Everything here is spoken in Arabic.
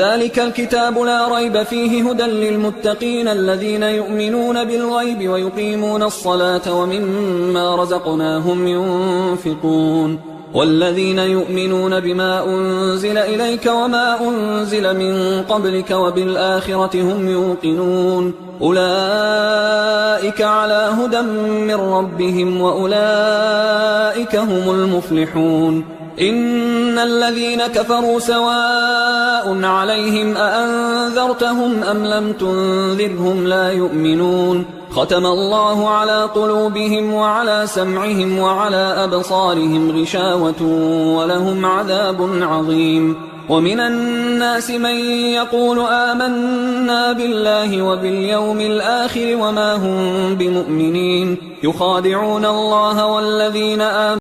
ذلك الكتاب لا ريب فيه هدى للمتقين الذين يؤمنون بالغيب ويقيمون الصلاة ومما رزقناهم ينفقون والذين يؤمنون بما أنزل إليك وما أنزل من قبلك وبالآخرة هم يوقنون أولئك على هدى من ربهم وأولئك هم المفلحون إن الذين كفروا سواء عليهم أأنذرتهم أم لم تنذرهم لا يؤمنون ختم الله على قلوبهم وعلى سمعهم وعلى أبصارهم غشاوة ولهم عذاب عظيم ومن الناس من يقول آمنا بالله وباليوم الآخر وما هم بمؤمنين يخادعون الله والذين آمنوا